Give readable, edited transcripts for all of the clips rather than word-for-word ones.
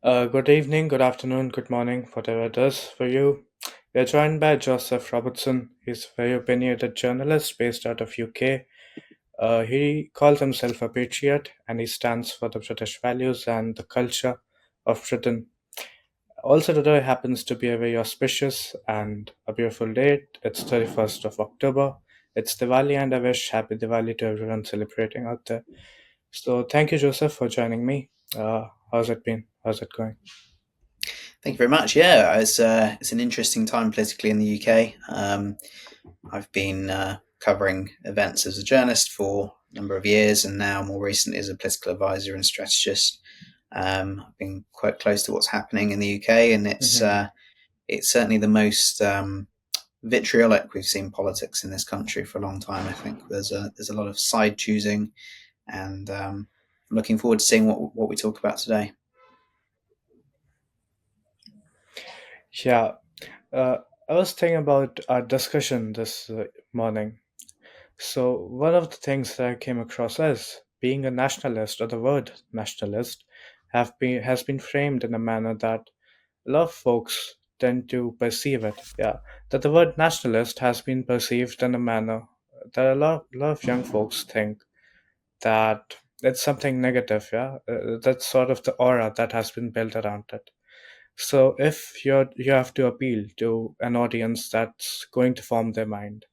Good evening, good afternoon, good morning, whatever it is for you. We are joined by Joseph Robertson. He's a very opinionated journalist based out of UK. He calls himself a patriot and he stands for the British values and the culture of Britain. Also, today happens to be a very auspicious and a beautiful date. It's 31st of October. It's Diwali, and I wish happy Diwali to everyone celebrating out there. So, thank you, Joseph, for joining me. How's it been? How's it going? Thank you very much. Yeah, it's an interesting time politically in the UK. I've been covering events as a journalist for a number of years, and now more recently as a political advisor and strategist. I've been quite close to what's happening in the UK, and Hmm. it's certainly the most vitriolic we've seen politics in this country for a long time. I think there's a lot of side choosing, and I'm looking forward to seeing what we talk about today. Yeah, uh, I was thinking about our discussion this morning. So, one of the things that I came across as being a nationalist, or the word nationalist, has been framed in a manner that a lot of folks tend to perceive it. Yeah, that the word nationalist has been perceived in a manner that a lot of young folks think that it's something negative. Yeah, that's sort of the aura that has been built around it. So if you have to appeal to an audience that's going to form their mind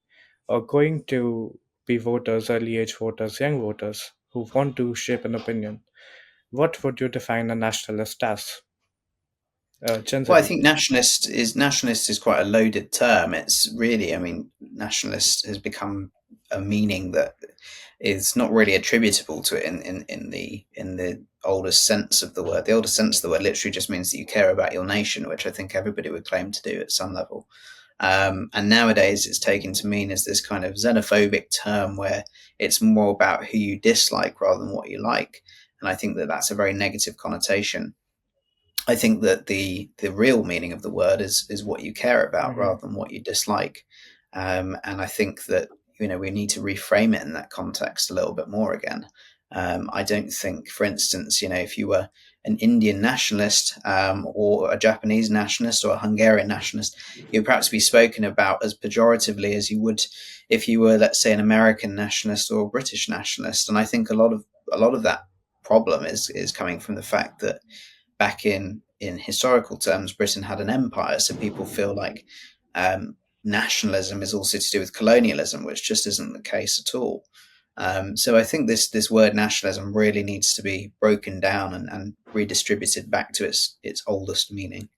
or going to be voters, early age voters, young voters who want to shape an opinion, what would you define a nationalist as, Well, I generally? think nationalist is quite a loaded term. It's really, I mean, nationalist has become a meaning that is not really attributable to it in the oldest sense of the word. The oldest sense of the word literally just means that you care about your nation, which I think everybody would claim to do at some level. And nowadays, it's taken to mean as this kind of xenophobic term where it's more about who you dislike rather than what you like. And I think that that's a very negative connotation. I think that the real meaning of the word is what you care about Hmm. rather than what you dislike, and I think that we need to reframe it in that context a little bit more again. I don't think, for instance, if you were an Indian nationalist or a Japanese nationalist or a Hungarian nationalist, you'd perhaps be spoken about as pejoratively as you would if you were, let's say, an American nationalist or a British nationalist. And I think a lot of that problem is coming from the fact that back in historical terms, Britain had an empire, so people feel like nationalism is also to do with colonialism, which just isn't the case at all. So I think this word nationalism really needs to be broken down and redistributed back to its oldest meaning.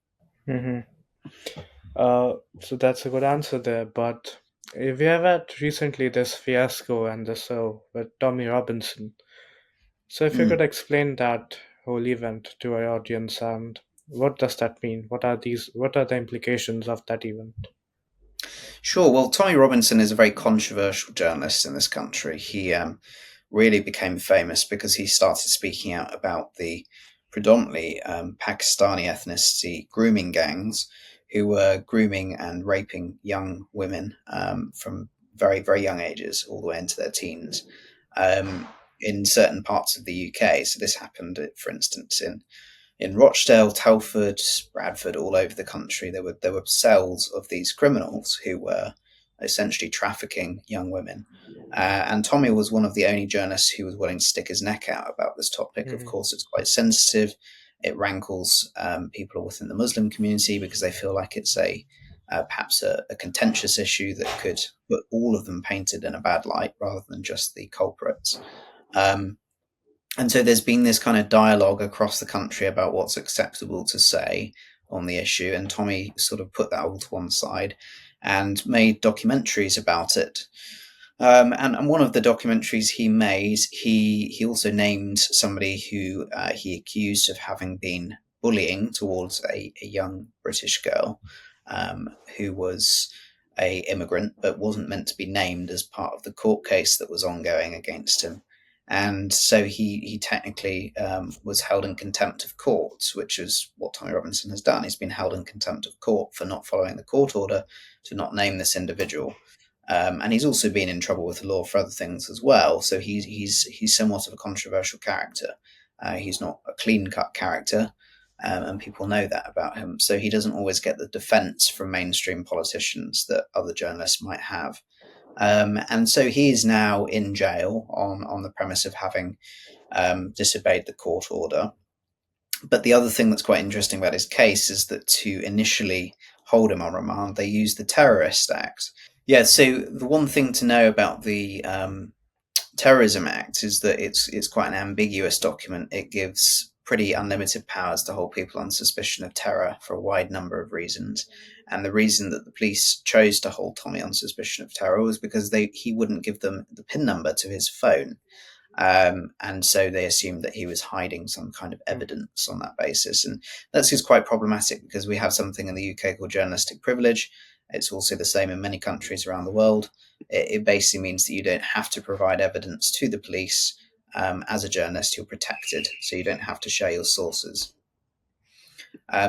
Hmm. So that's a good answer there. But we have had recently this fiasco and this with Tommy Robinson. So if you could Mm. explain that whole event to our audience and what does that mean? What are the implications of that event? Sure. Well, Tommy Robinson is a very controversial journalist in this country. He really became famous because he started speaking out about the predominantly Pakistani ethnicity grooming gangs who were grooming and raping young women from very, very young ages all the way into their teens um, in certain parts of the UK. So this happened, for instance, in Rochdale, Telford, Bradford, all over the country. There were cells of these criminals who were essentially trafficking young women. And Tommy was one of the only journalists who was willing to stick his neck out about this topic. Of Hmm. course, it's quite sensitive. It rankles people within the Muslim community because they feel like it's perhaps a contentious issue that could put all of them painted in a bad light rather than just the culprits. Um, and so there's been this kind of dialogue across the country about what's acceptable to say on the issue. And Tommy sort of put that all to one side and made documentaries about it. And one of the documentaries he made, he also named somebody who he accused of having been bullying towards a young British girl who was a immigrant but wasn't meant to be named as part of the court case that was ongoing against him. And so he technically was held in contempt of court, which is what Tommy Robinson has done. He's been held in contempt of court for not following the court order to not name this individual. And he's also been in trouble with the law for other things as well. So he's somewhat of a controversial character. He's not a clean cut character, and people know that about him. So he doesn't always get the defence from mainstream politicians that other journalists might have. And so he is now in jail on the premise of having disobeyed the court order. But the other thing that's quite interesting about his case is that to initially hold him on remand, they used the Terrorist Act. Yeah, so the one thing to know about the Terrorism Act is that it's quite an ambiguous document. It gives pretty unlimited powers to hold people on suspicion of terror for a wide number of reasons. And the reason that the police chose to hold Tommy on suspicion of terror was because he wouldn't give them the PIN number to his phone. And so they assumed that he was hiding some kind of evidence on that basis. And that's just quite problematic because we have something in the UK called journalistic privilege. It's also the same in many countries around the world. It basically means that you don't have to provide evidence to the police. As a journalist, you're protected, so you don't have to share your sources.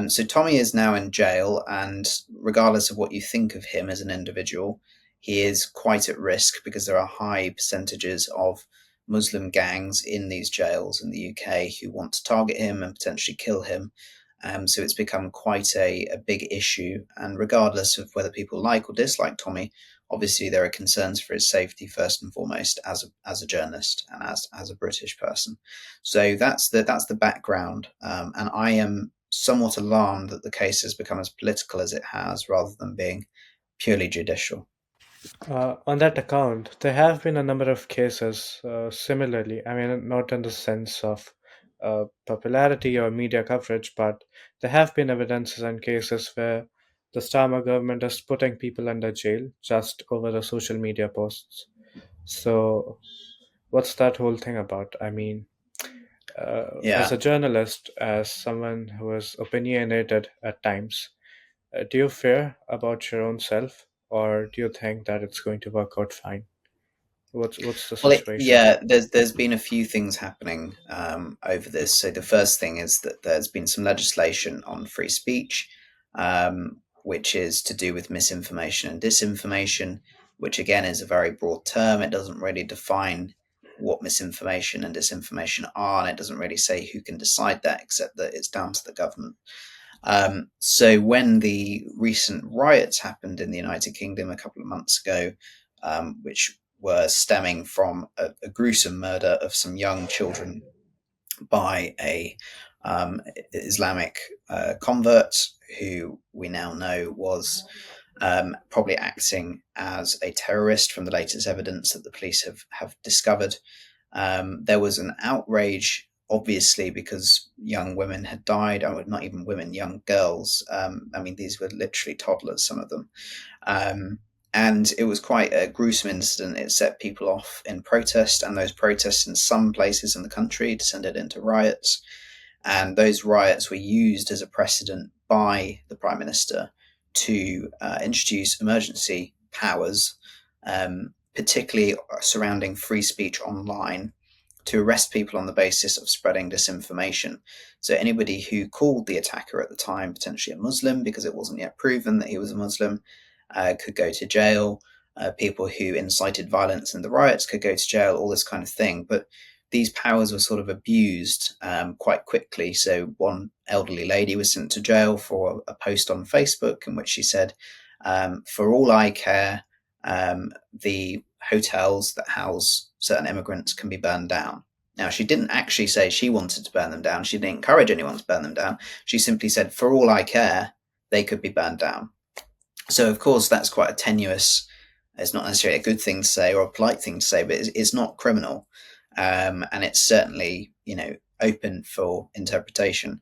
So Tommy is now in jail, and regardless of what you think of him as an individual, he is quite at risk because there are high percentages of Muslim gangs in these jails in the UK who want to target him and potentially kill him. So it's become quite a big issue. And regardless of whether people like or dislike Tommy, obviously there are concerns for his safety first and foremost as a journalist and as a British person. So that's the background. And I am somewhat alarmed that the case has become as political as it has rather than being purely judicial. On that account, there have been a number of cases similarly. I mean, not in the sense of popularity or media coverage, but there have been evidences and cases where the Starmer government is putting people under jail just over the social media posts. So, what's that whole thing about? I mean, as Yeah. a journalist, as someone who is opinionated at times, do you fear about your own self, or do you think that it's going to work out fine? What's the Well, situation? yeah, there's been a few things happening over this. So the first thing is that there's been some legislation on free speech, which is to do with misinformation and disinformation, which again is a very broad term. It doesn't really define what misinformation and disinformation are, and it doesn't really say who can decide that, except that it's down to the government. So when the recent riots happened in the United Kingdom a couple of months ago, which were stemming from a gruesome murder of some young children by a Islamic convert who we now know was probably acting as a terrorist from the latest evidence that the police have discovered. There was an outrage, obviously, because young women had died. Oh, not even women, young girls. I mean, these were literally toddlers, some of them. Um, and it was quite a gruesome incident. It set people off in protest, and those protests in some places in the country descended into riots. And those riots were used as a precedent by the Prime Minister to introduce emergency powers, particularly surrounding free speech online, to arrest people on the basis of spreading disinformation. So anybody who called the attacker at the time potentially a Muslim because it wasn't yet proven that he was a Muslim could go to jail. People who incited violence in the riots could go to jail, all this kind of thing. But these powers were sort of abused quite quickly. So one elderly lady was sent to jail for a post on Facebook in which she said, "For all I care, the hotels that house certain immigrants can be burned down." Now, she didn't actually say she wanted to burn them down. She didn't encourage anyone to burn them down. She simply said, "For all I care, they could be burned down." So, of course, that's quite a tenuous, it's not necessarily a good thing to say or a polite thing to say, but it's not criminal. And it's certainly, open for interpretation.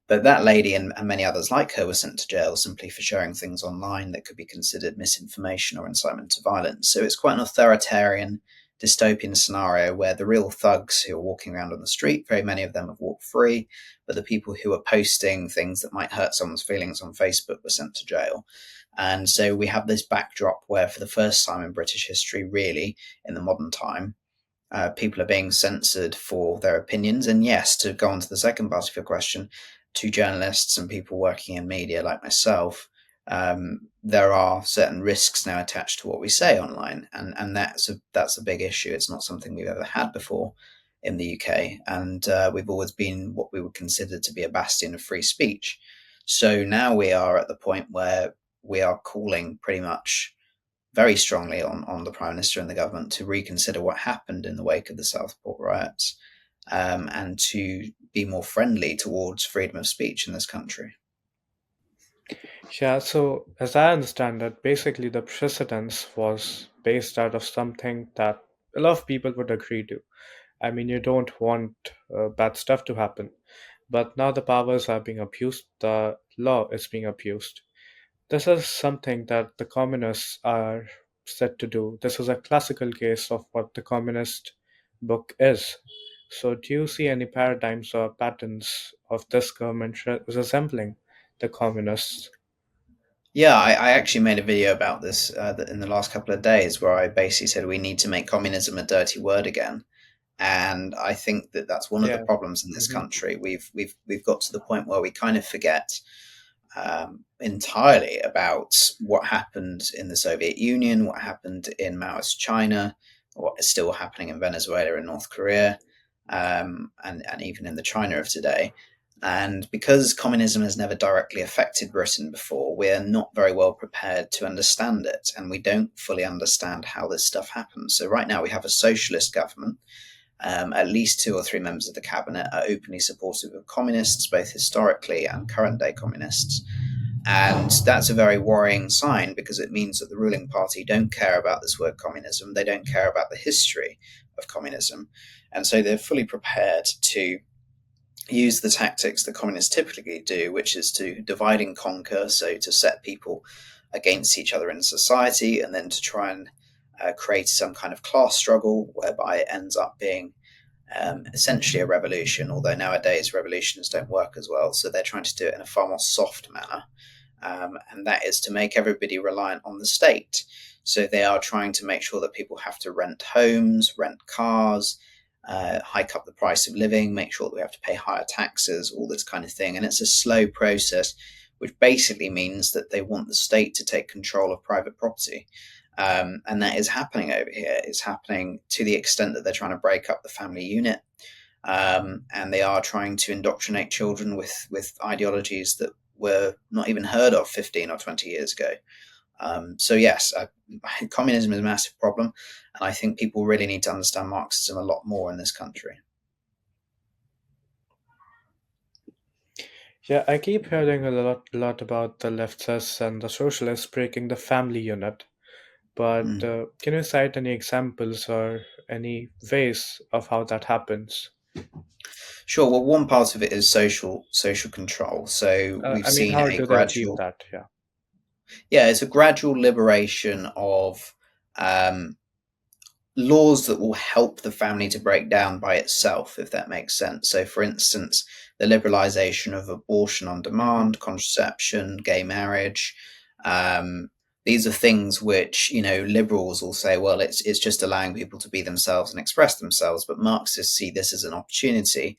But that lady and many others like her were sent to jail simply for sharing things online that could be considered misinformation or incitement to violence. So it's quite an authoritarian, dystopian scenario where the real thugs who are walking around on the street, very many of them have walked free, but the people who are posting things that might hurt someone's feelings on Facebook were sent to jail. And so we have this backdrop where, for the first time in British history, really, in the modern time, people are being censored for their opinions. And yes, to go on to the second part of your question, to journalists and people working in media like myself, there are certain risks now attached to what we say online, and that's a big issue. It's not something we've ever had before in the UK, and we've always been what we would consider to be a bastion of free speech. So now we are at the point where we are calling pretty much very strongly on the Prime Minister and the government to reconsider what happened in the wake of the Southport riots, and to be more friendly towards freedom of speech in this country. Yeah, so as I understand it, basically the precedence was based out of something that a lot of people would agree to. I mean, you don't want bad stuff to happen, but now the powers are being abused, the law is being abused. This is something that the communists are set to do. This is a classical case of what the communist book is. So, do you see any paradigms or patterns of this government resembling the communists? Yeah, I actually made a video about this in the last couple of days where I basically said we need to make communism a dirty word again. And I think that that's one of the Yeah. problems in this Hmm. country. We've got to the point where we kind of forget entirely about what happened in the Soviet Union, what happened in Maoist China, what is still happening in Venezuela and North Korea, and even in the China of today. And because communism has never directly affected Britain before, we're not very well prepared to understand it, and we don't fully understand how this stuff happens. So, right now, we have a socialist government. At least two or three members of the cabinet are openly supportive of communists, both historically and current day communists. And that's a very worrying sign because it means that the ruling party don't care about this word communism. They don't care about the history of communism. And so they're fully prepared to use the tactics that communists typically do, which is to divide and conquer, so to set people against each other in society, and then to try and create some kind of class struggle whereby it ends up being essentially a revolution, although nowadays revolutions don't work as well. So they're trying to do it in a far more soft manner, and that is to make everybody reliant on the state. So they are trying to make sure that people have to rent homes, rent cars, hike up the price of living, make sure that we have to pay higher taxes, all this kind of thing. And it's a slow process, which basically means that they want the state to take control of private property. And that is happening over here. It's happening to the extent that they're trying to break up the family unit, and they are trying to indoctrinate children with ideologies that were not even heard of 15 or 20 years ago. So yes, communism is a massive problem, and I think people really need to understand Marxism a lot more in this country. Yeah, I keep hearing a lot about the leftists and the socialists breaking the family unit. But Mm. can you cite any examples or any ways of how that happens? Sure. Well, one part of it is social control. So we've I mean, seen how a do they achieve gradual, that? Yeah. yeah, it's a gradual liberation of um, laws that will help the family to break down by itself, if that makes sense. So, for instance, the liberalization of abortion on Hmm. demand, contraception, gay marriage. Um, these are things which liberals will say, well, it's just allowing people to be themselves and express themselves. But Marxists see this as an opportunity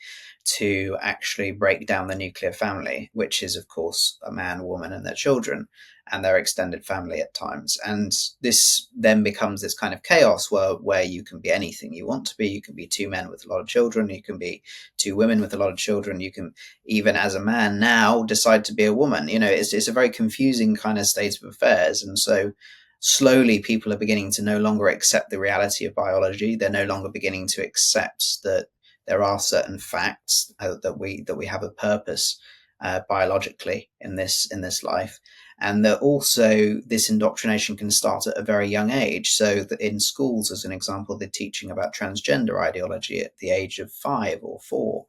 to actually break down the nuclear family, which is, of course, a man, woman, and their children, and their extended family at times. And this then becomes this kind of chaos where you can be anything you want to be. You can be two men with a lot of children. You can be two women with a lot of children. You can, even as a man now, decide to be a woman. It's a very confusing kind of state of affairs. And so slowly people are beginning to no longer accept the reality of biology. They're no longer beginning to accept that there are certain facts, that we have a purpose biologically in this life, and that also this indoctrination can start at a very young age. So that in schools, as an example, they're teaching about transgender ideology at the age of 5 or 4,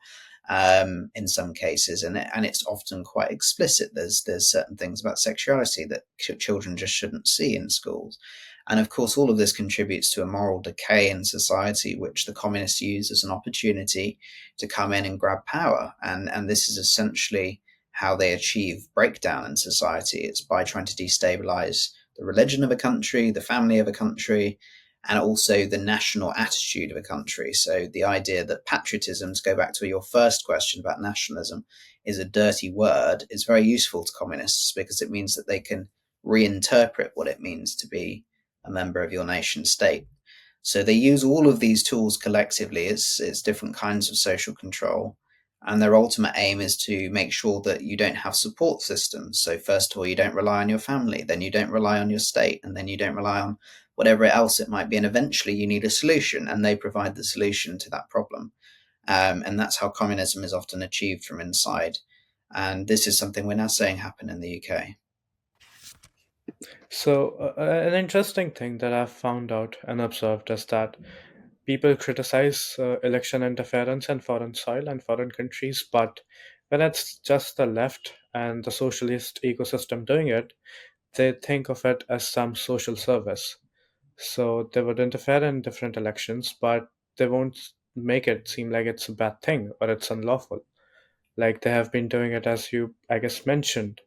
in some cases, and it's often quite explicit. There's certain things about sexuality that children just shouldn't see in schools. And of course, all of this contributes to a moral decay in society, which the communists use as an opportunity to come in and grab power. And this is essentially how they achieve breakdown in society. It's by trying to destabilize the religion of a country, the family of a country, and also the national attitude of a country. So the idea that patriotism, to go back to your first question about nationalism, is a dirty word is very useful to communists because it means that they can reinterpret what it means to be a member of your nation state. So they use all of these tools collectively. It's different kinds of social control, and their ultimate aim is to make sure that you don't have support systems. So first of all, you don't rely on your family, then you don't rely on your state, and then you don't rely on whatever else it might be. And eventually, you need a solution, and they provide the solution to that problem. And that's how communism is often achieved from inside. And this is something we're now saying happen in the UK. So, an interesting thing that I've found out and observed is that people criticize election interference in foreign soil and foreign countries, but when it's just the left and the socialist ecosystem doing it, they think of it as some social service. So they would interfere in different elections, but they won't make it seem like it's a bad thing or it's unlawful. Like they have been doing it, as you, I guess, mentioned.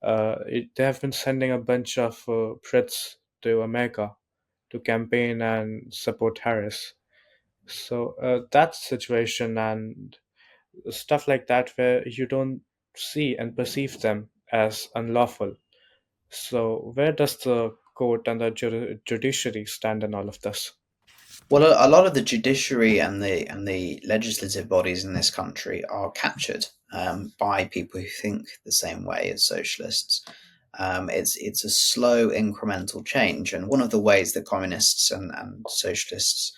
They have been sending a bunch of Brits to America to campaign and support Harris. So that situation and stuff like that, where you don't see and perceive them as unlawful. So where does the court and the judiciary stand in all of this? Well, a lot of the judiciary and the legislative bodies in this country are captured by people who think the same way as socialists. It's a slow incremental change, and one of the ways that communists and socialists,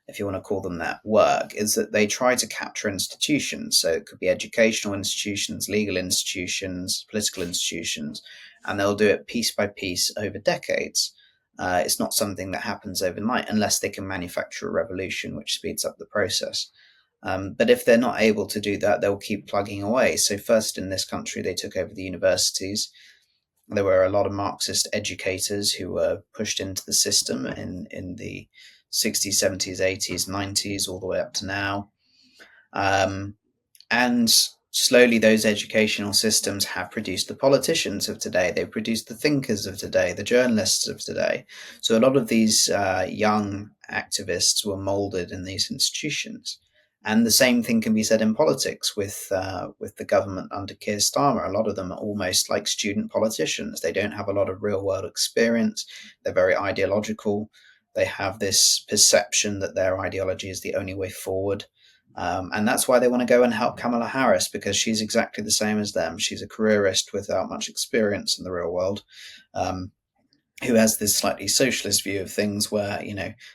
if you want to call them that, work is that they try to capture institutions. So it could be educational institutions, legal institutions, political institutions, and they'll do it piece by piece over decades. It's not something that happens overnight unless they can manufacture a revolution, which speeds up the process. But if they're not able to do that, they'll keep plugging away. So, first in this country, they took over the universities. There were a lot of Marxist educators who were pushed into the system in the 60s, 70s, 80s, 90s, all the way up to now. Um, and slowly, those educational systems have produced the politicians of today. They've produced the thinkers of today, the journalists of today. So, a lot of these young activists were molded in these institutions. And the same thing can be said in politics with the government under Keir Starmer. A lot of them are almost like student politicians. They don't have a lot of real world experience. They're very ideological. They have this perception that their ideology is the only way forward, and that's why they want to go and help Kamala Harris, because she's exactly the same as them. She's a careerist without much experience in the real world, um, who has this slightly socialist view of things where,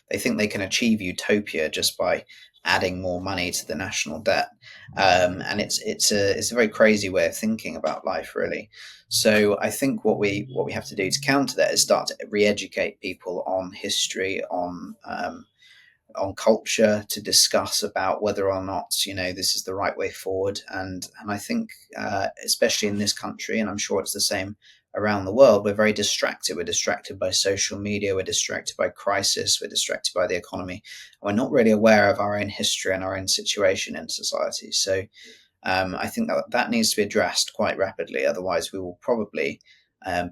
they think they can achieve utopia just by adding more money to the national debt. And it's a very crazy way of thinking about life, really. So I think what we have to do to counter that is start to re-educate people on history, on culture, to discuss about whether or not this is the right way forward. And I think, especially in this country, and I'm sure it's the same around the world, we're very distracted. We're distracted by social media. We're distracted by crisis. We're distracted by the economy. We're not really aware of our own history and our own situation in society. So I think that needs to be addressed quite rapidly. Otherwise, we will probably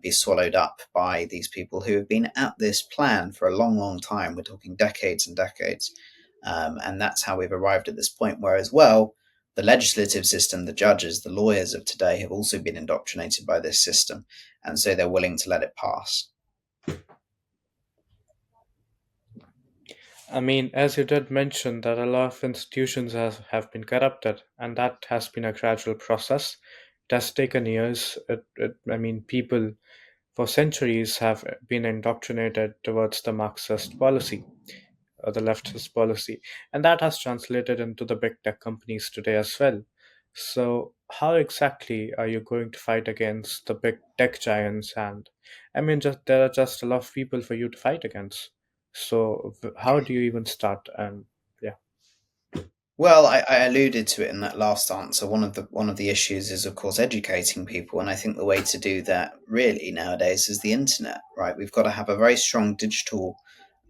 be swallowed up by these people who have been at this plan for a long, long time. We're talking decades and decades. And that's how we've arrived at this point. Whereas, well, the legislative system, the judges, the lawyers of today have also been indoctrinated by this system. And so they're willing to let it pass. I mean, as you did mention, that a lot of institutions have been corrupted, and that has been a gradual process. It has taken years. I mean, people for centuries have been indoctrinated towards the Marxist policy or the leftist policy, and that has translated into the big tech companies today as well. So, how exactly are you going to fight against the big tech giants? And I mean, just there are just a lot of people for you to fight against. So, how do you even start? And yeah. Well, I alluded to it in that last answer. One of the issues is, of course, educating people, and I think the way to do that really nowadays is the internet. Right? We've got to have a very strong digital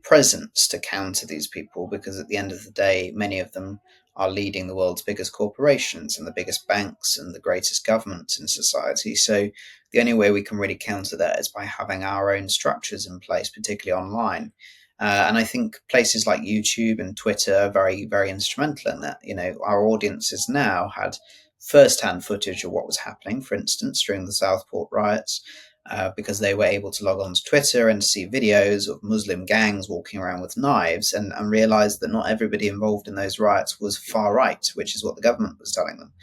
presence to counter these people, because at the end of the day, many of them are leading the world's biggest corporations and the biggest banks and the greatest governments in society. So the only way we can really counter that is by having our own structures in place, particularly online. And I think places like YouTube and Twitter are very, very instrumental in that. Our audiences now had first-hand footage of what was happening, for instance, during the Southport riots. because they were able to log on to Twitter and see videos of Muslim gangs walking around with knives, and realized that not everybody involved in those riots was far right, which is what the government was telling them.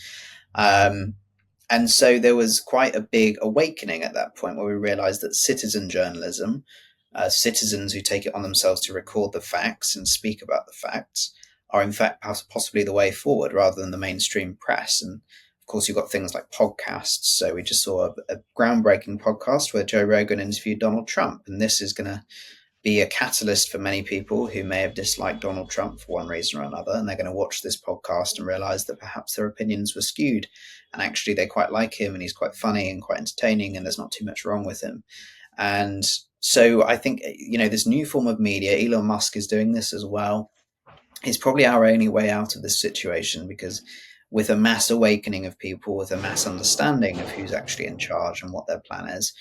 Um, and so there was quite a big awakening at that point where we realized that citizen journalism, citizens who take it on themselves to record the facts and speak about the facts, are in fact possibly the way forward rather than the mainstream press. And of course, you've got things like podcasts. So we just saw a groundbreaking podcast where Joe Rogan interviewed Donald Trump. And this is going to be a catalyst for many people who may have disliked Donald Trump for one reason or another, and they're going to watch this podcast and realize that perhaps their opinions were skewed, and actually they quite like him, and he's quite funny and quite entertaining, and there's not too much wrong with him. And so I think this new form of media, Elon Musk is doing this as well. It's probably our only way out of this situation because with a mass awakening of people, with a mass understanding of who's actually in charge and what their plan is,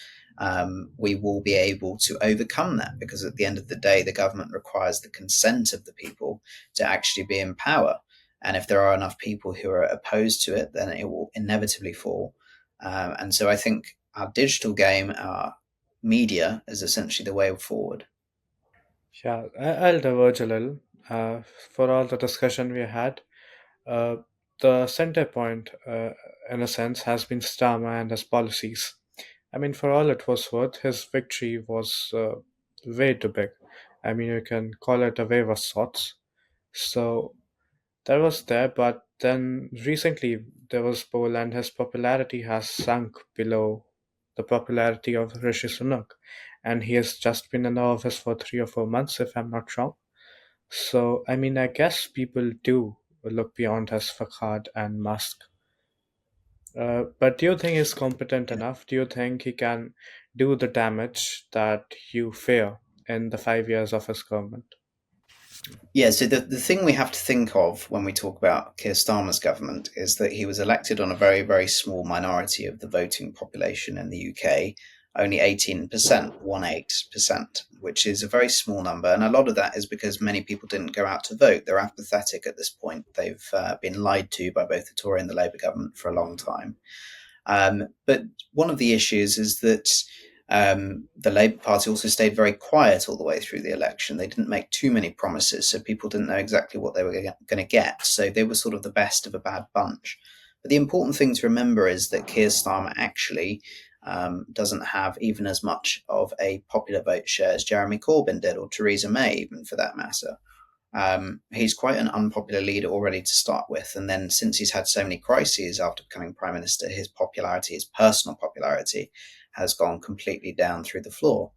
we will be able to overcome that because at the end of the day, the government requires the consent of the people to actually be in power. And if there are enough people who are opposed to it, then it will inevitably fall. And so I think our digital game, our media, is essentially the way forward. Yeah, I'll diverge a little. For all the discussion we had, uh, the center point, in a sense, has been Starmer and his policies. I mean, for all it was worth, his victory was way too big. I mean, you can call it a wave of sorts. So that was there, but then recently there was poll, and his popularity has sunk below the popularity of Rishi Sunak, and he has just been in the office for 3 or 4 months, if I'm not wrong. So, I mean, I guess people do look beyond his facade and mask. But do you think he's competent enough? Do you think he can do the damage that you fear in the 5 years of his government? Yeah, so the thing we have to think of when we talk about Keir Starmer's government is that he was elected on a very, very small minority of the voting population in the UK, only 18%, 18%, which is a very small number. And a lot of that is because many people didn't go out to vote. They're apathetic at this point. They've been lied to by both the Tory and the Labour government for a long time. But one of the issues is that the Labour Party also stayed very quiet all the way through the election. They didn't make too many promises, so people didn't know exactly what they were going to get. So they were sort of the best of a bad bunch. But the important thing to remember is that Keir Starmer actually doesn't have even as much of a popular vote share as Jeremy Corbyn did, or Theresa May, even for that matter. He's quite an unpopular leader already to start with, and then since he's had so many crises after becoming prime minister, his popularity, his personal popularity, has gone completely down through the floor.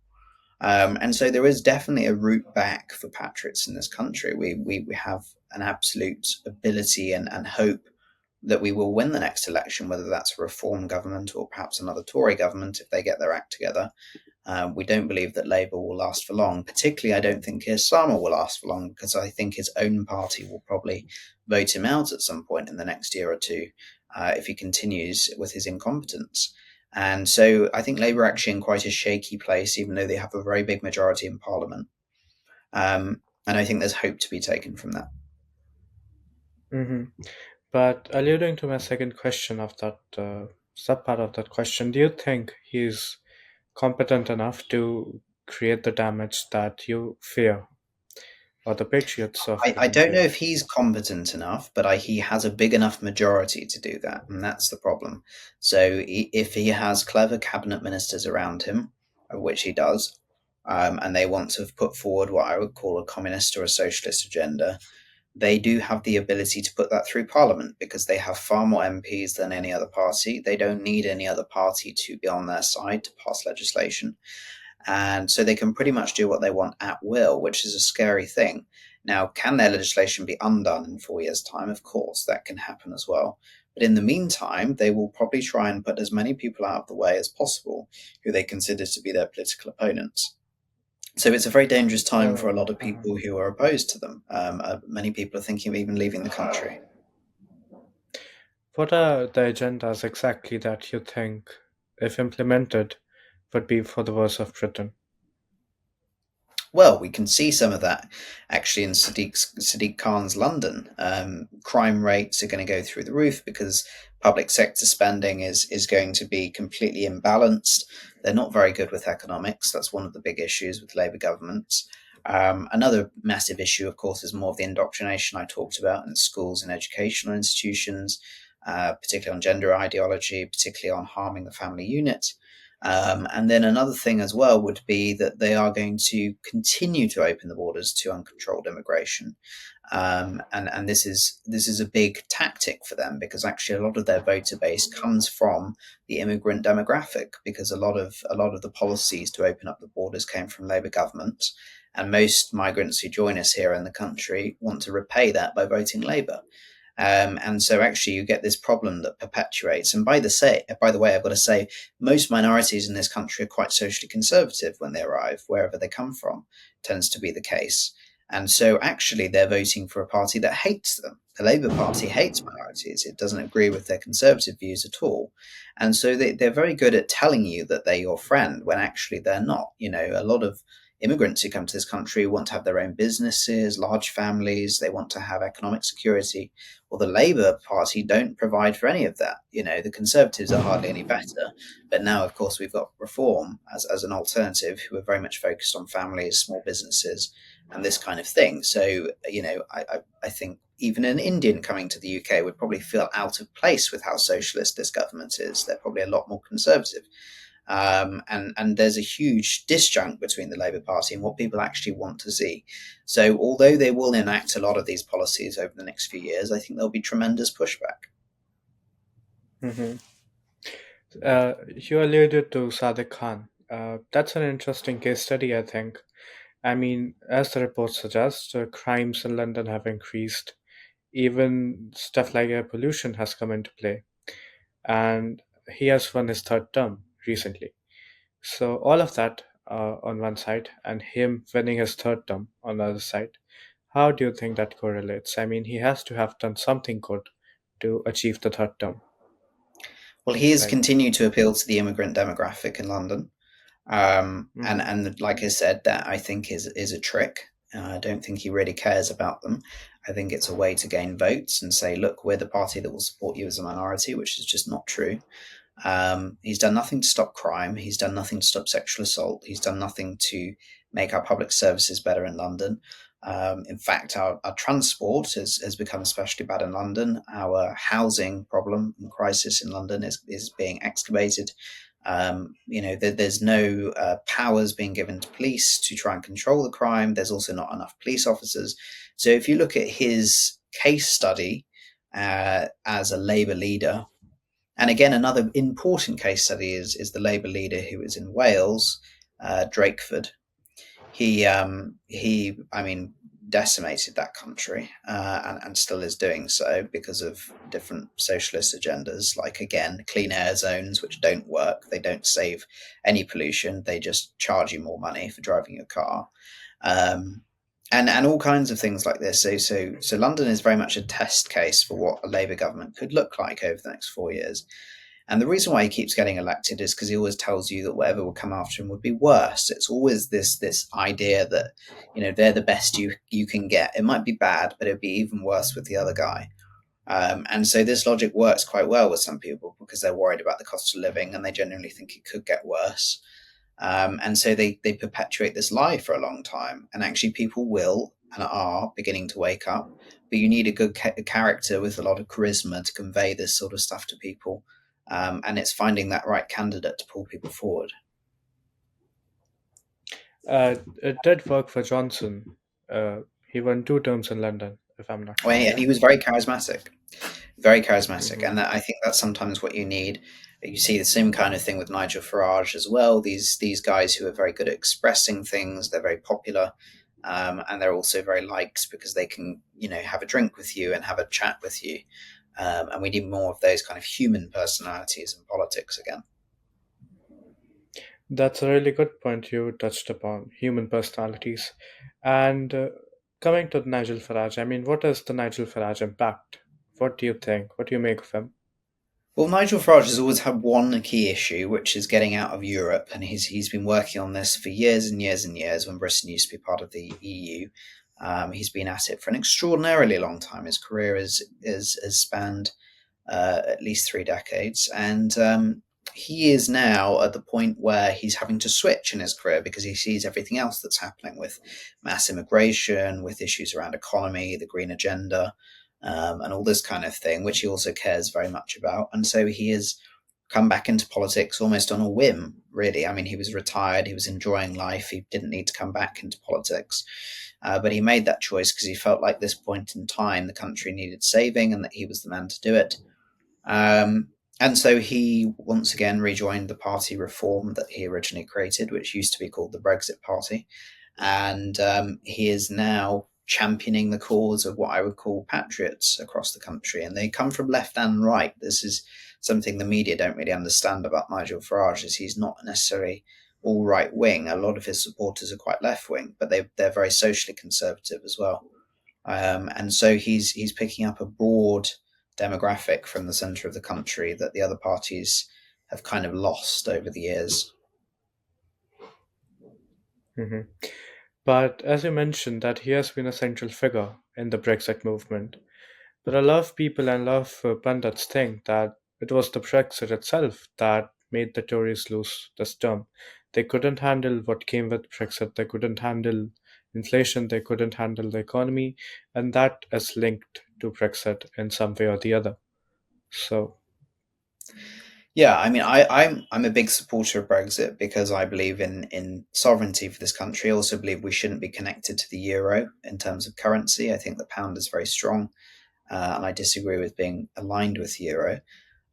And so there is definitely a route back for patriots in this country. We have an absolute ability and hope that we will win the next election, whether that's a reform government or perhaps another Tory government if they get their act together. We don't believe that Labour will last for long. Particularly, I don't think Keir Starmer will last for long because I think his own party will probably vote him out at some point in the next year or two if he continues with his incompetence. And so I think Labour are actually in quite a shaky place, even though they have a very big majority in Parliament. And I think there's hope to be taken from that. Hmm. But alluding to my second question of that subpart of that question, do you think he's competent enough to create the damage that you fear, or the patriots of I Britain don't know fear? if he's competent enough, but he has a big enough majority to do that, and that's the problem. So if he has clever cabinet ministers around him, which he does, and they want to put forward what I would call a communist or a socialist agenda, they do have the ability to put that through Parliament because they have far more MPs than any other party. They don't need any other party to be on their side to pass legislation. And so they can pretty much do what they want at will, which is a scary thing. Now, can their legislation be undone in 4 years' time? Of course, that can happen as well. But in the meantime, they will probably try and put as many people out of the way as possible who they consider to be their political opponents. So it's a very dangerous time for a lot of Uh-huh. people who are opposed to them. Many people are thinking of even leaving the country. What are the agendas exactly that you think, if implemented, would be for the worse of Britain? Well, we can see some of that actually in Sadiq Khan's London. Crime rates are going to go through the roof because Public sector spending is going to be completely imbalanced. They're not very good with economics. That's one of the big issues with Labour governments. Another massive issue, of course, is more of the indoctrination I talked about in schools and educational institutions, particularly on gender ideology, particularly on harming the family unit. And then another thing as well would be that they are going to continue to open the borders to uncontrolled immigration, and this is a big tactic for them because actually a lot of their voter base comes from the immigrant demographic because a lot of the policies to open up the borders came from Labour governments, and most migrants who join us here in the country want to repay that by voting Labour. And so actually you get this problem that perpetuates. And by the way, I've got to say, most minorities in this country are quite socially conservative when they arrive, wherever they come from, tends to be the case. And so actually they're voting for a party that hates them. The Labour Party hates minorities. It doesn't agree with their conservative views at all. And so they're very good at telling you that they're your friend when actually they're not. A lot of immigrants who come to this country want to have their own businesses, large families, they want to have economic security. Well, the Labour Party don't provide for any of that. The Conservatives are hardly any better. But now, of course, we've got Reform as an alternative who are very much focused on families, small businesses, and this kind of thing. So, I think even an Indian coming to the UK would probably feel out of place with how socialist this government is. They're probably a lot more conservative. And there's a huge disjunct between the Labour Party and what people actually want to see. So, although they will enact a lot of these policies over the next few years, I think there'll be tremendous pushback. Hmm. You alluded to Sadiq Khan. That's an interesting case study, I think. I mean, as the report suggests, crimes in London have increased. Even stuff like air pollution has come into play. And he has won his third term recently. So, all of that on one side, and him winning his third term on the other side, how do you think that correlates? I mean, he has to have done something good to achieve the third term, Well, he has right? continued to appeal to the immigrant demographic in London. And Mm-hmm. and like I said, that I think is a trick. I don't think he really cares about them. I think it's a way to gain votes and say, look, we're the party that will support you as a minority, which is just not true. He's done nothing to stop crime. He's done nothing to stop sexual assault. He's done nothing to make our public services better in London. In fact, our transport has become especially bad in London. Our housing problem and crisis in London is being excavated. There's no powers being given to police to try and control the crime. There's also not enough police officers. So if you look at his case study as a Labour leader, and again, another important case study is the Labour leader who was in Wales, Drakeford. I mean, decimated that country, and still is doing so because of different socialist agendas. Like again, clean air zones, which don't work. They don't save any pollution. They just charge you more money for driving your car. Um, and all kinds of things like this. So London is very much a test case for what a Labour government could look like over the next 4 years. And the reason why he keeps getting elected is because he always tells you that whatever will come after him would be worse. It's always this idea that they're the best you can get. It might be bad, but it'd be even worse with the other guy. And so this logic works quite well with some people because they're worried about the cost of living and they genuinely think it could get worse. And so they perpetuate this lie for a long time. And actually, people will and are beginning to wake up. But you need a good character with a lot of charisma to convey this sort of stuff to people. And it's finding that right candidate to pull people forward. It did work for Johnson. He won two terms in London, if I'm not Well, wrong, and yeah? he was very charismatic, Hmm. and I think that's sometimes what you need. You see the same kind of thing with Nigel Farage as well. These guys who are very good at expressing things, they're very popular, and they're also very liked because they can have a drink with you and have a chat with you. And we need more of those kind of human personalities in politics again. That's a really good point you touched upon human personalities. And coming to Nigel Farage, I mean, what is the Nigel Farage impact? What do you think? What do you make of him? Well, Nigel Farage has always had one key issue, which is getting out of Europe, and he's been working on this for years and years and years. When Britain used to be part of the EU, he's been at it for an extraordinarily long time. His career has spanned at least 3 decades, and he is now at the point where he's having to switch in his career because he sees everything else that's happening with mass immigration, with issues around economy, the green agenda, and all this kind of thing, which he also cares very much about. And so he has come back into politics almost on a whim, really. I mean, he was retired, he was enjoying life, he didn't need to come back into politics. But he made that choice because he felt like this point in time the country needed saving and that he was the man to do it. Um, and so he once again rejoined the party Reform that he originally created, which used to be called the Brexit Party. And he is now championing the cause of what I would call patriots across the country. And they come from left and right. This is something the media don't really understand about Nigel Farage, is he's not necessarily all right wing. A lot of his supporters are quite left wing, but they're very socially conservative as well. And so he's picking up a broad demographic from the centre of the country that the other parties have kind of lost over the years. Mhm. But as you mentioned, that he has been a central figure in the Brexit movement. But a lot of people and a lot of pundits think that it was the Brexit itself that made the Tories lose this term. They couldn't handle what came with Brexit. They couldn't handle inflation. They couldn't handle the economy, and that is linked to Brexit in some way or the other. So, Yeah, I mean, I'm a big supporter of Brexit because I believe in sovereignty for this country. I also believe we shouldn't be connected to the euro in terms of currency. I think the pound is very strong, and I disagree with being aligned with the euro.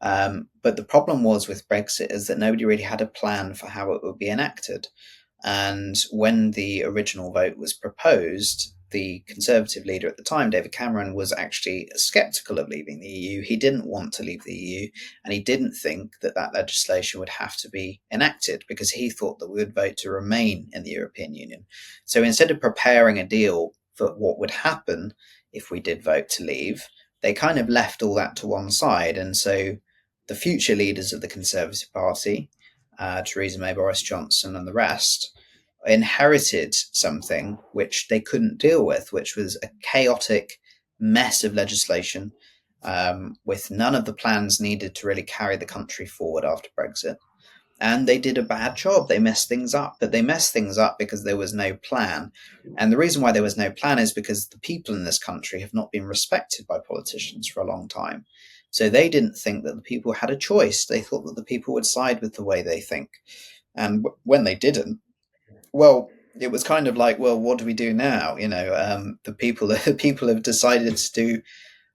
But the problem was with Brexit is that nobody really had a plan for how it would be enacted. And when the original vote was proposed, the Conservative leader at the time, David Cameron, was actually skeptical of leaving the EU. He didn't want to leave the EU, and he didn't think that that legislation would have to be enacted because he thought that we would vote to remain in the European Union. So instead of preparing a deal for what would happen if we did vote to leave, they kind of left all that to one side. And so the future leaders of the Conservative Party, Theresa May, Boris Johnson, and the rest, inherited something which they couldn't deal with, which was a chaotic mess of legislation with none of the plans needed to really carry the country forward after Brexit. And they did a bad job. They messed things up, but they messed things up because there was no plan. And the reason why there was no plan is because the people in this country have not been respected by politicians for a long time. So they didn't think that the people had a choice. They thought that the people would side with the way they think. And when they didn't, well, it was kind of like, well, what do we do now? The people the people have decided to do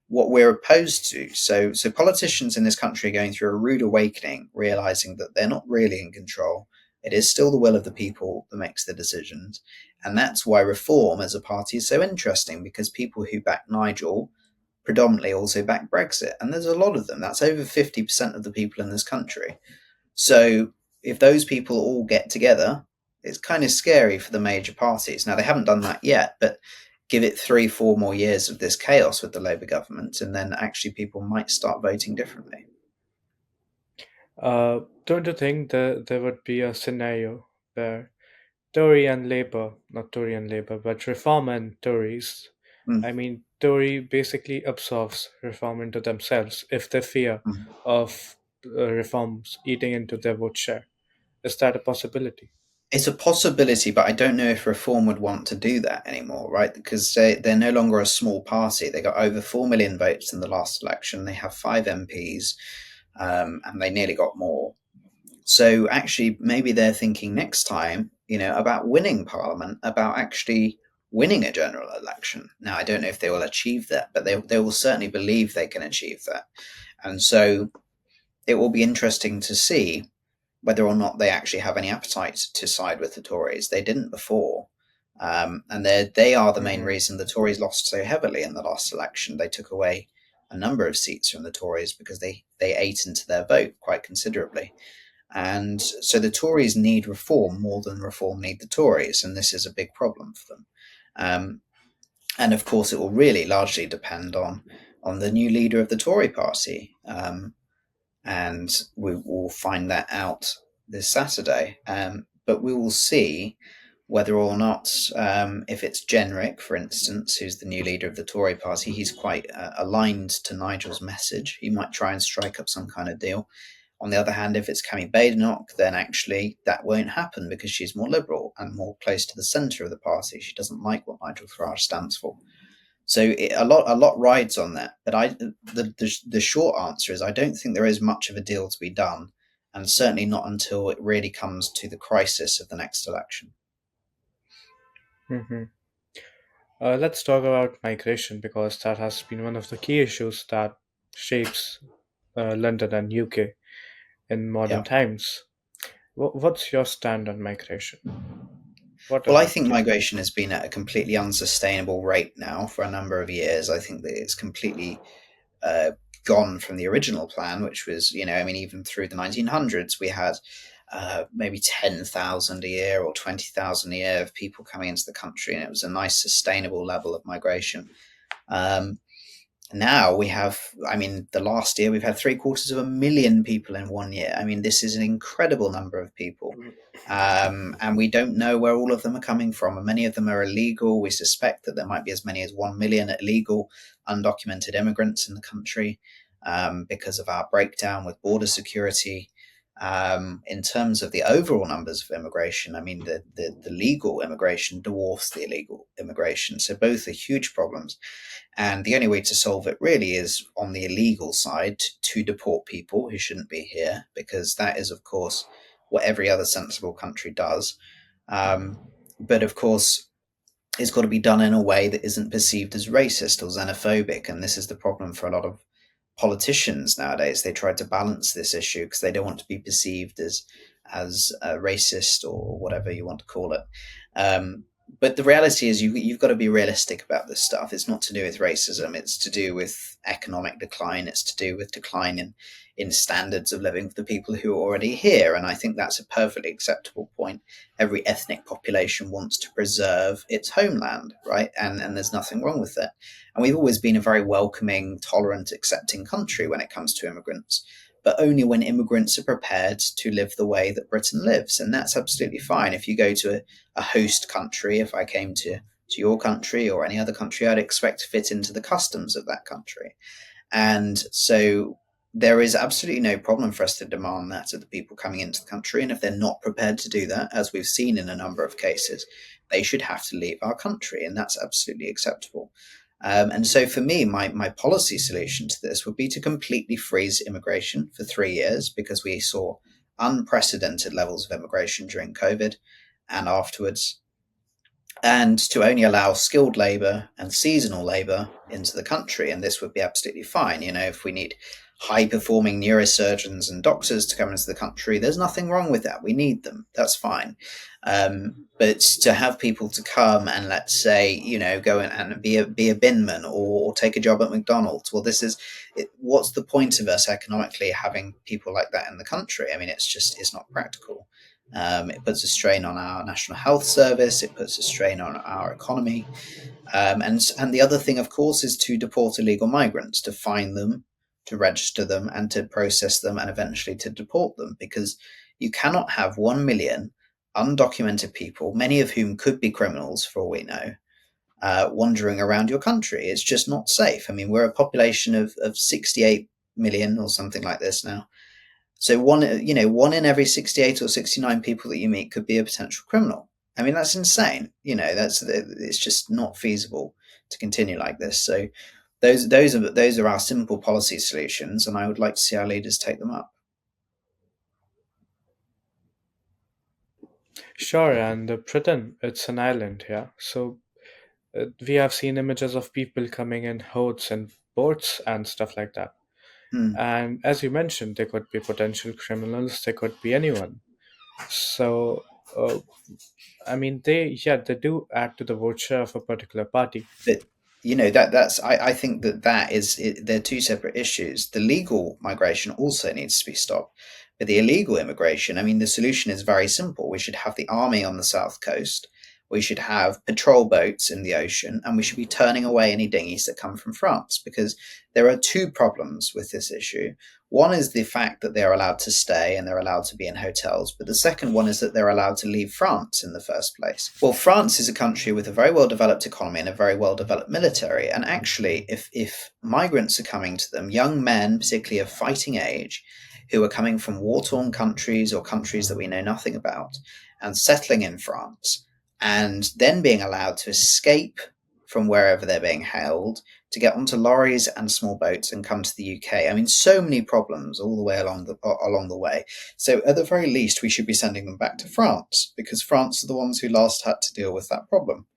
what we're opposed to. So politicians in this country are going through a rude awakening, realizing that they're not really in control. It is still the will of the people that makes the decisions, and that's why Reform as a party is so interesting because people who back Nigel predominantly also back Brexit, and there's a lot of them. That's over 50% of the people in this country. So if those people all get together, it's kind of scary for the major parties. Now, they haven't done that yet, but give it 3, 4 more years of this chaos with the Labour government, and then actually people might start voting differently. don't you think that there would be a scenario where Tory and Labour, not Tory and Labour, but Reform and Tories, Mm, I mean, Tory basically absorbs Reform into themselves if they fear mm. of Reforms eating into their vote share. Is that a possibility? It's a possibility, but I don't know if Reform would want to do that anymore, right? Because they're no longer a small party. They got over 4 million votes in the last election. They have 5 MPs, and they nearly got more. So actually, maybe they're thinking next time, about winning Parliament, about actually winning a general election. Now, I don't know if they will achieve that, but they will certainly believe they can achieve that. And so it will be interesting to see whether or not they actually have any appetite to side with the Tories. They didn't before. And they are the main Hmm. reason the Tories lost so heavily in the last election. They took away a number of seats from the Tories because they ate into their vote quite considerably. And so the Tories need reform more than reform need the Tories, and this is a big problem for them. Um, and of course, it will really largely depend on the new leader of the Tory party, and we will find that out this Saturday. But we will see whether or not, if it's Jenrick, for instance, who's the new leader of the Tory party, he's quite aligned to Nigel's message. He might try and strike up some kind of deal. On the other hand, if it's Cami Badenoch, then actually that won't happen because she's more liberal and more close to the centre of the party. She doesn't like what Nigel Farage stands for. So a lot rides on that. But the short answer is I don't think there is much of a deal to be done, and certainly not until it really comes to the crisis of the next election. Hmm. Let's talk about migration because that has been one of the key issues that shapes London and UK in modern Yeah. times. What's your stand on migration? What Well, is I it? think migration has been at a completely unsustainable rate now for a number of years. I think that it's completely uh, gone from the original plan, which was, I mean, even through the 1900s, we had maybe 10,000 a year or 20,000 a year of people coming into the country, and it was a nice sustainable level of migration. Um, Now we have, I mean, the last year we've had 750,000 people in 1 year. I mean, this is an incredible number of people. And we don't know where all of them are coming from. And many of them are illegal. We suspect that there might be as many as 1 million illegal, undocumented immigrants in the country because of our breakdown with border security. In terms of the overall numbers of immigration, I mean, the legal immigration dwarfs the illegal immigration. So both are huge problems. And the only way to solve it really is on the illegal side to deport people who shouldn't be here, because that is, of course, what every other sensible country does. Um, but of course, it's got to be done in a way that isn't perceived as racist or xenophobic. And this is the problem for a lot of politicians nowadays. They try to balance this issue because they don't want to be perceived as racist or whatever you want to call it. But the reality is, you've got to be realistic about this stuff. It's not to do with racism. It's to do with economic decline. It's to do with decline in standards of living for the people who are already here. And I think that's a perfectly acceptable point. Every ethnic population wants to preserve its homeland, right? And there's nothing wrong with that. And we've always been a very welcoming, tolerant, accepting country when it comes to immigrants, but only when immigrants are prepared to live the way that Britain lives. And that's absolutely fine. If you go to a host country, if I came to your country or any other country, I'd expect to fit into the customs of that country. And so there is absolutely no problem for us to demand that of the people coming into the country. And if they're not prepared to do that, as we've seen in a number of cases, they should have to leave our country. And that's absolutely acceptable. And so for me, my policy solution to this would be to completely freeze immigration for 3 years, because we saw unprecedented levels of immigration during COVID and afterwards, and to only allow skilled labour and seasonal labour into the country. And this would be absolutely fine. If we need high performing neurosurgeons and doctors to come into the country, there's nothing wrong with that. We need them. That's fine. But to have people to come and, let's say, go in and be a binman or take a job at McDonald's, well, what's the point of us economically having people like that in the country? I mean, it's not practical. It puts a strain on our National Health Service. It puts a strain on our economy. And the other thing, of course, is to deport illegal migrants, to find them, to register them, and to process them, and eventually to deport them. Because you cannot have 1 million undocumented people, many of whom could be criminals for all we know, wandering around your country. It's just not safe. I mean, we're a population of 68 million or something like this now. So one in every 68 or 69 people that you meet could be a potential criminal. I mean, that's insane. It's just not feasible to continue like this. So those are our simple policy solutions, and I would like to see our leaders take them up. Sure, and Britain, it's an island, yeah. So we have seen images of people coming in boats and boats and stuff like that. Hmm. And as you mentioned, they could be potential criminals, they could be anyone. So, uh, I mean, they do add to the vote share of a particular party. But that's I think that is they're two separate issues. The legal migration also needs to be stopped, but the illegal immigration, I mean, the solution is very simple. We should have the army on the south coast. We should have patrol boats in the ocean, and we should be turning away any dinghies that come from France, because there are two problems with this issue. One is the fact that they're allowed to stay and they're allowed to be in hotels, but the second one is that they're allowed to leave France in the first place. Well, France is a country with a very well developed economy and a very well developed military, and actually, if migrants are coming to them, young men, particularly of fighting age, who are coming from war torn countries or countries that we know nothing about, and settling in France, and then being allowed to escape from wherever they're being held to get onto lorries and small boats and come to the UK. I mean, so many problems all the way along the way. So at the very least, we should be sending them back to France, because France are the ones who last had to deal with that problem.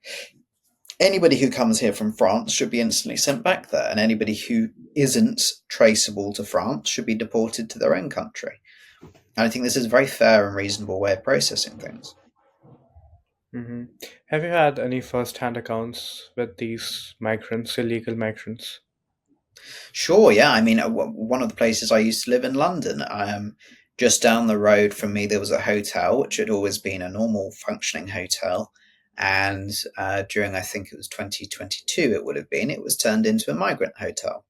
Anybody who comes here from France should be instantly sent back there, and anybody who isn't traceable to France should be deported to their own country. And I think this is a very fair and reasonable way of processing things. Hmm. Have you had any first-hand accounts with these migrants, illegal migrants? Sure, yeah. I mean, one of the places I used to live in London, just down the road from me, there was a hotel which had always been a normal functioning hotel. And during, I think it was 2022, it was turned into a migrant hotel.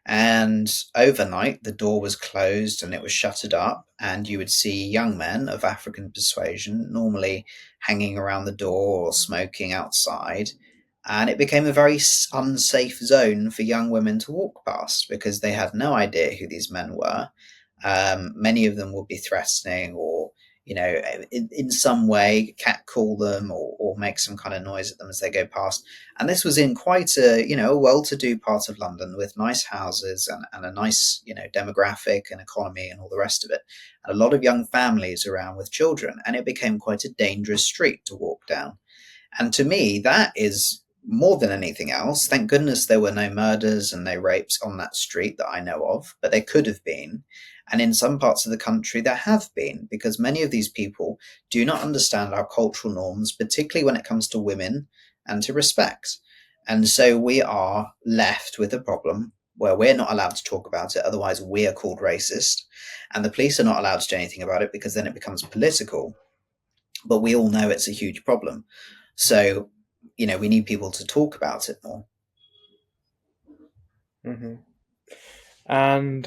And overnight, the door was closed and it was shuttered up, and you would see young men of African persuasion, normally hanging around the door or smoking outside. And it became a very unsafe zone for young women to walk past, because they had no idea who these men were. Many of them would be threatening, or in some way catcall them, or make some kind of noise at them as they go past. And this was in quite a well-to-do part of London, with nice houses and a nice demographic and economy and all the rest of it. A lot of young families around with children, and it became quite a dangerous street to walk down. And to me, that is more than anything else. Thank goodness there were no murders and no rapes on that street that I know of, but there could have been. And in some parts of the country, there have been, because many of these people do not understand our cultural norms, particularly when it comes to women and to respect. And so we are left with a problem where we're not allowed to talk about it, otherwise, we are called racist. And the police are not allowed to do anything about it, because then it becomes political. But we all know it's a huge problem. So, we need people to talk about it more. Hmm. And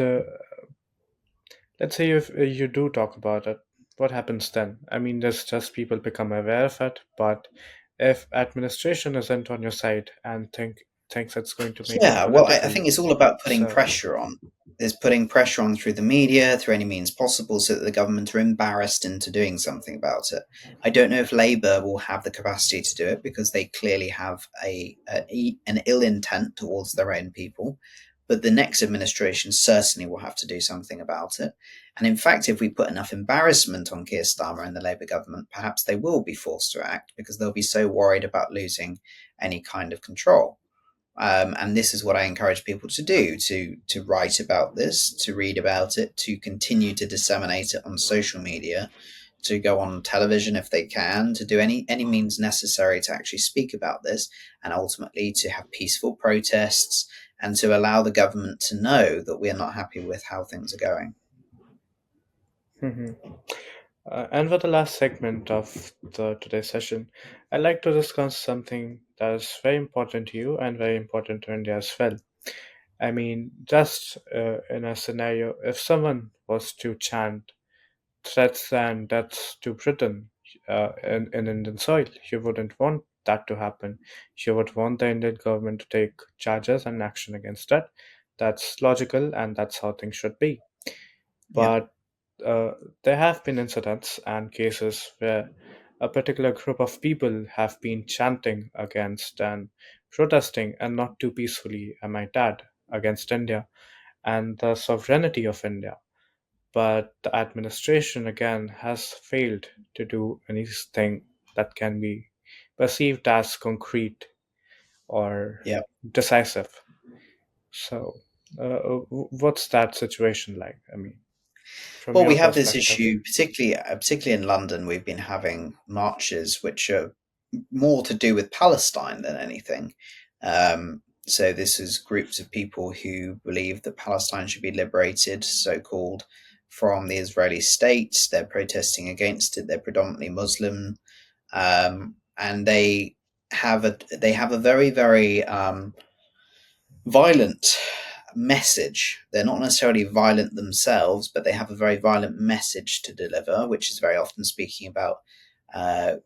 let's say if you do talk about it, what happens then? I mean, there's just people become aware of it, but if administration isn't on your side and thinks it's going to make it Yeah, well, I political, think it's all about putting so. pressure on. There's putting pressure on through the media, through any means possible, so that the government are embarrassed into doing something about it. I don't know if Labour will have the capacity to do it, because they clearly have an ill intent towards their own people. But the next administration certainly will have to do something about it. And in fact, if we put enough embarrassment on Keir Starmer and the Labour government, perhaps they will be forced to act, because they'll be so worried about losing any kind of control. And this is what I encourage people to do: to write about this, to read about it, to continue to disseminate it on social media, to go on television if they can, to do any means necessary to actually speak about this, and ultimately to have peaceful protests, and to allow the government to know that we are not happy with how things are going. Mhm. And for the last segment of the today's session, I'd like to discuss something that is very important to you and very important to India as well. I mean, just in a scenario, if someone was to chant threats and deaths to Britain in Indian soil, you wouldn't want that to happen. You would want the Indian government to take charges and action against that. That's logical and that's how things should be. Yeah, But uh, there have been incidents and cases where a particular group of people have been chanting against and protesting, and not too peacefully, I might add, against India and the sovereignty of India. But the administration again has failed to do anything that can be perceived as concrete or yeah. decisive. So, what's that situation like? I mean, from Well, your we have this perspective. issue, particularly in London. We've been having marches which are more to do with Palestine than anything. So this is groups of people who believe that Palestine should be liberated, so called, from the Israeli state. They're protesting against it. They're predominantly Muslim. and they have a very very violent message. They're not necessarily violent themselves, but they have a very violent message to deliver, which is very often speaking about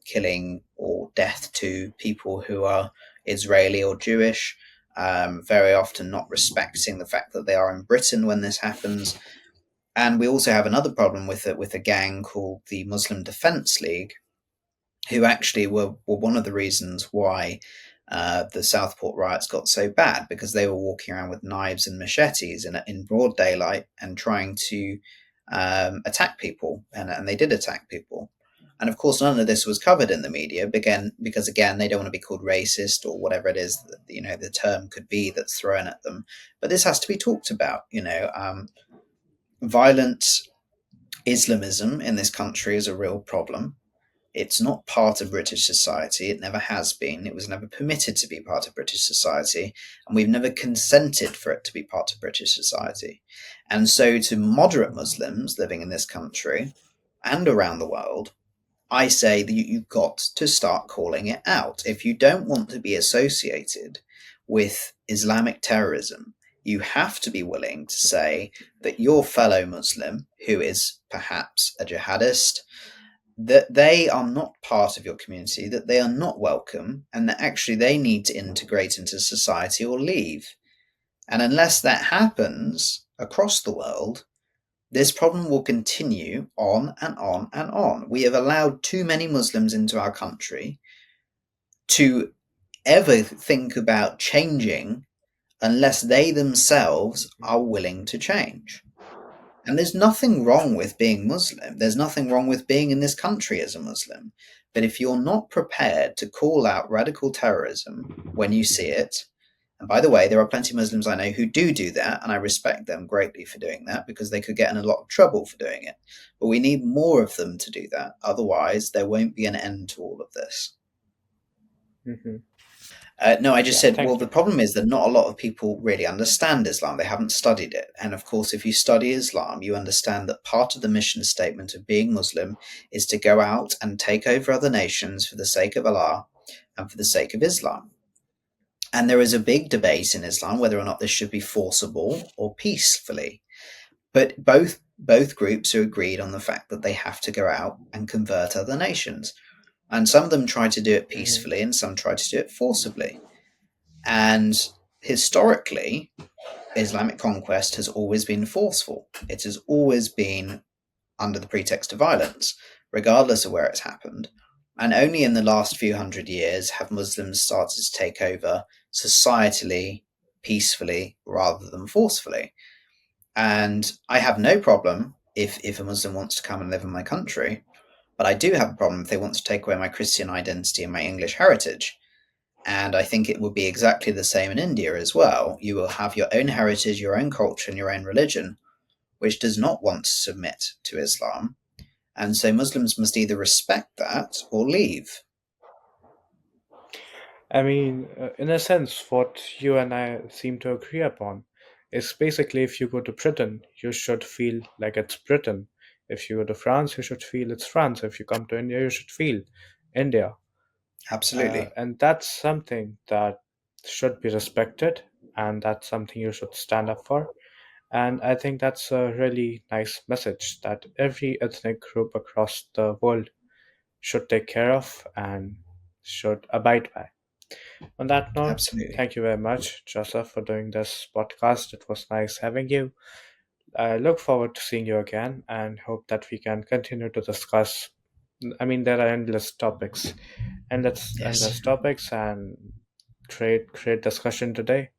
killing or death to people who are Israeli or Jewish. Very often not respecting the fact that they are in Britain when this happens. And we also have another problem with it, with a gang called the Muslim Defense League, who actually were one of the reasons why the Southport riots got so bad, because they were walking around with knives and machetes in broad daylight and trying to attack people, and they did attack people. And of course, none of this was covered in the media, again, because again, they don't want to be called racist or whatever it is that the term could be that's thrown at them. But this has to be talked about. Violent Islamism in this country is a real problem. It's not part of British society. It never has been. It was never permitted to be part of British society, and we've never consented for it to be part of British society. And so, to moderate Muslims living in this country and around the world, I say that you've got to start calling it out. If you don't want to be associated with Islamic terrorism, you have to be willing to say that your fellow Muslim, who is perhaps a jihadist, that they are not part of your community, that they are not welcome, and that actually they need to integrate into society or leave. And unless that happens across the world, this problem will continue on and on and on. We have allowed too many Muslims into our country to ever think about changing unless they themselves are willing to change. And there's nothing wrong with being Muslim. There's nothing wrong with being in this country as a Muslim. But if you're not prepared to call out radical terrorism when you see it, and by the way, there are plenty of Muslims I know who do that, and I respect them greatly for doing that, because they could get in a lot of trouble for doing it. But we need more of them to do that. Otherwise, there won't be an end to all of this. Hmm. No, I just Yeah, said, well, thank the you. problem is that not a lot of people really understand Islam. They haven't studied it. And of course, if you study Islam, you understand that part of the mission statement of being Muslim is to go out and take over other nations for the sake of Allah and for the sake of Islam. And there is a big debate in Islam whether or not this should be forcible or peacefully. But both groups are agreed on the fact that they have to go out and convert other nations. And some of them try to do it Hmm. peacefully and some try to do it forcibly. And historically, Islamic conquest has always been forceful. It has always been under the pretext of violence, regardless of where it's happened. And only in the last few hundred years have Muslims started to take over societally, peacefully, rather than forcefully. And I have no problem if a Muslim wants to come and live in my country, but I do have a problem if they want to take away my Christian identity and my English heritage. And I think it would be exactly the same in India as well. You will have your own heritage, your own culture, and your own religion, which does not want to submit to Islam. And so Muslims must either respect that or leave. I mean, in a sense, what you and I seem to agree upon is basically if you go to Britain, you should feel like it's Britain. If you go to France, you should feel it's France. If you come to India, you should feel India. Absolutely. And that's something that should be respected, and that's something you should stand up for. And I think that's a really nice message that every ethnic group across the world should take care of and should abide by. On that note, Absolutely. thank you very much, Joseph, for doing this podcast. It was nice having you. I look forward to seeing you again and hope that we can continue to discuss. I mean, there are endless topics, Yes. endless topics, and great discussion today.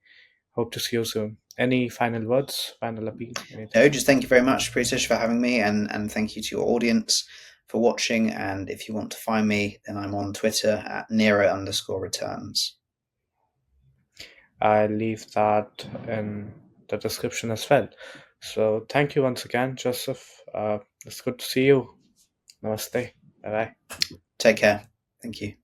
Hope to see you soon. Any final words, final appeal, anything? No, just thank you very much, Pritish, for having me, and thank you to your audience for watching. And if you want to find me, then I'm on Twitter at Nero_returns. I'll leave that in the description as well. So thank you once again, Joseph. It's good to see you. Namaste. Bye bye. Take care. Thank you.